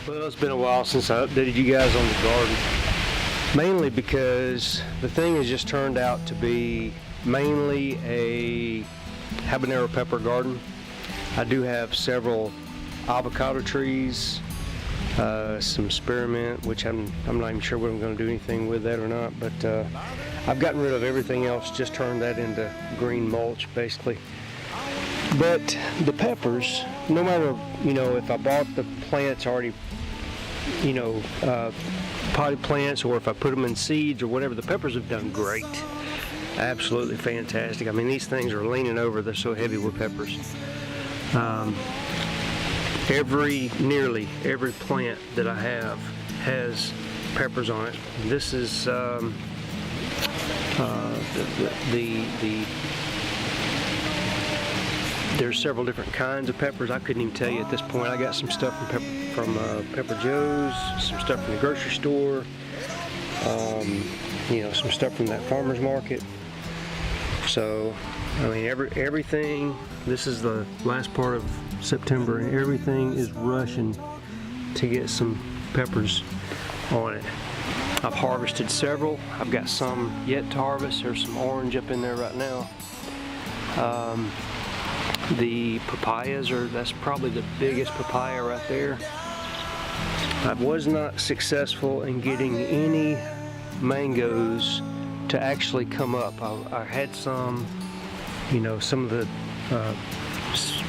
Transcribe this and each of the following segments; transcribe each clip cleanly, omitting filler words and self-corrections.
Well, it's been a while since I updated you guys on the garden, mainly because the thing has just turned out to be mainly a habanero pepper garden. I do have several avocado trees, some spearmint, which I'm not even sure what I'm going to do anything with that or not, but I've gotten rid of everything else, just turned that into green mulch basically. But the peppers, no matter, if I bought the plants already, potted plants, or if I put them in seeds or whatever, the peppers have done great. Absolutely fantastic. I mean, these things are leaning over, they're so heavy with peppers. Nearly every plant that I have has peppers on it. This is there's several different kinds of peppers. I couldn't even tell you at this point. I got some stuff from Pepper Joe's, some stuff from the grocery store, some stuff from that farmer's market. So, I mean, everything, this is the last part of September, and everything is rushing to get some peppers on it. I've harvested several. I've got some yet to harvest. There's some orange up in there right now. The papayas that's probably the biggest papaya right there. I was not successful in getting any mangoes to actually come up. I had some, some of the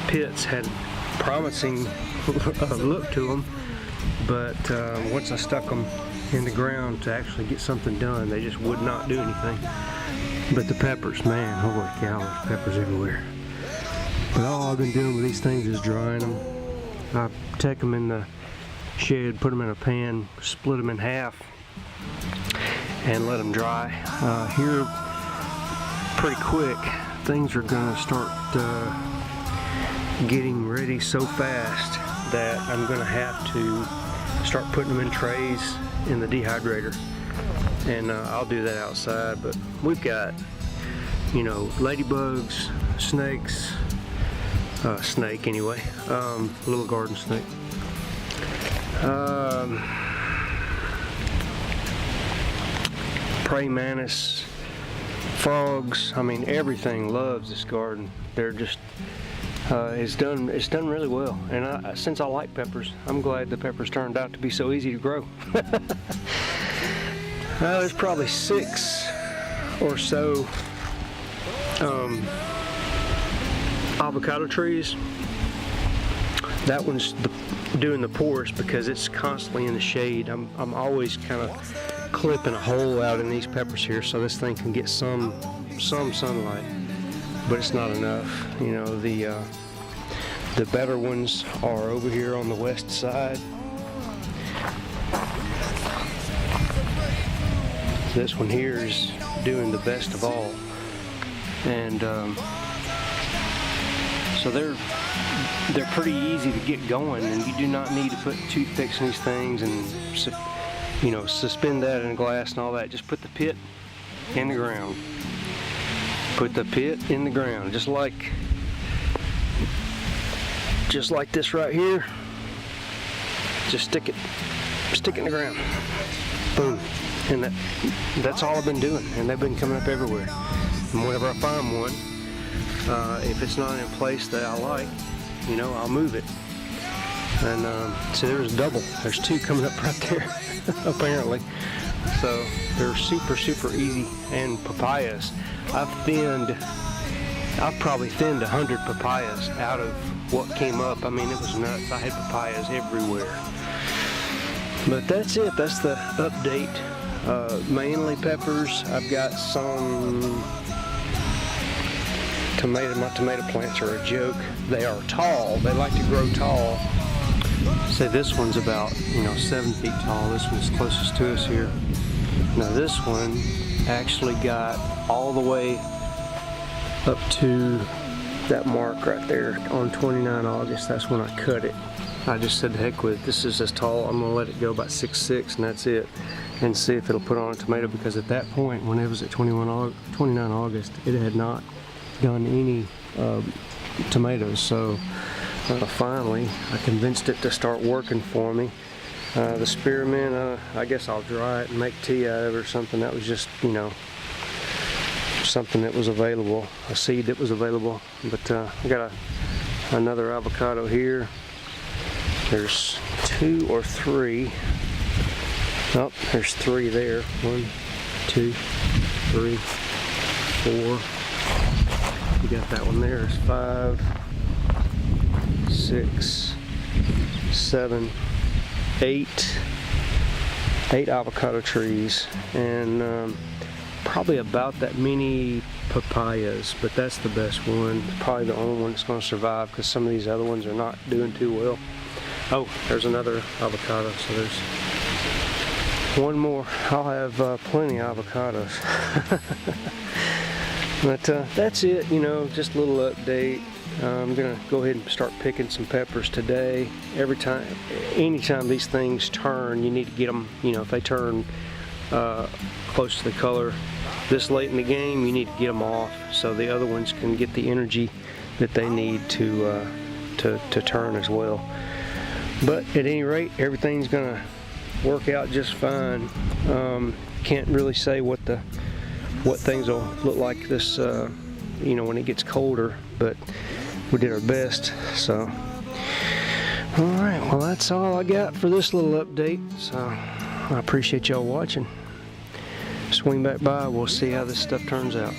pits had promising look to them, but once I stuck them in the ground to actually get something done, they just would not do anything. But the peppers, man, holy cow, there's peppers everywhere. But all I've been doing with these things is drying them. I take them in the shed, put them in a pan, split them in half, and let them dry. Here, pretty quick, things are gonna start getting ready so fast that I'm gonna have to start putting them in trays in the dehydrator. And I'll do that outside, but we've got, ladybugs, snakes, snake anyway, little garden snake. Praying mantis, frogs. I mean, everything loves this garden. They're just, it's done really well. And since I like peppers, I'm glad the peppers turned out to be so easy to grow. There's probably 6 or so avocado trees. That one's doing the poorest because it's constantly in the shade. I'm always kind of clipping a hole out in these peppers here so this thing can get some sunlight, but it's not enough. The better ones are over here on the west side. This one here is doing the best of all, and so they're pretty easy to get going, and you do not need to put toothpicks in these things and suspend that in a glass and all that. Just put the pit in the ground. Put the pit in the ground, just like this right here. Just stick it in the ground. Boom. And that's all I've been doing, and they've been coming up everywhere. And whenever I find one, if it's not in a place that I like, I'll move it. And so there's double. There's 2 coming up right there, apparently. So they're super easy. And papayas, I've probably thinned 100 papayas out of what came up. I mean, it was nuts. I had papayas everywhere. But that's it. That's the update. Mainly peppers. I've got some tomato. My tomato plants are a joke. They are tall. They like to grow tall. So this one's about 7 feet tall. This one's closest to us here. Now this one actually got all the way up to that mark right there on 29 August. That's when I cut it. I just said, heck with it. This is as tall. I'm gonna let it go about 6'6", and that's it, and see if it'll put on a tomato, because at that point, when it was at 29 August, it had not done any tomatoes. So finally, I convinced it to start working for me, The spearmint, I guess I'll dry it and make tea out of it or something. That was just, you know, something that was available, a seed that was available. But I got another avocado here. There's 2 or 3. Oh, there's 3 there. 1, 2, 3, 4. You got that one there. There's 5, 6, 7, 8 avocado trees, and probably about that many papayas, but that's the best one. Probably the only one that's going to survive, because some of these other ones are not doing too well. Oh, there's another avocado, so there's one more. I'll have plenty of avocados. But that's it, you know, just a little update. I'm gonna go ahead and start picking some peppers today. Anytime these things turn, you need to get them, you know, if they turn close to the color this late in the game, you need to get them off so the other ones can get the energy that they need to turn as well. But at any rate, everything's gonna work out just fine. Can't really say what things will look like this, you know, when it gets colder, but we did our best. So, all right, well, that's all I got for this little update. So I appreciate y'all watching. Swing back by, we'll see how this stuff turns out.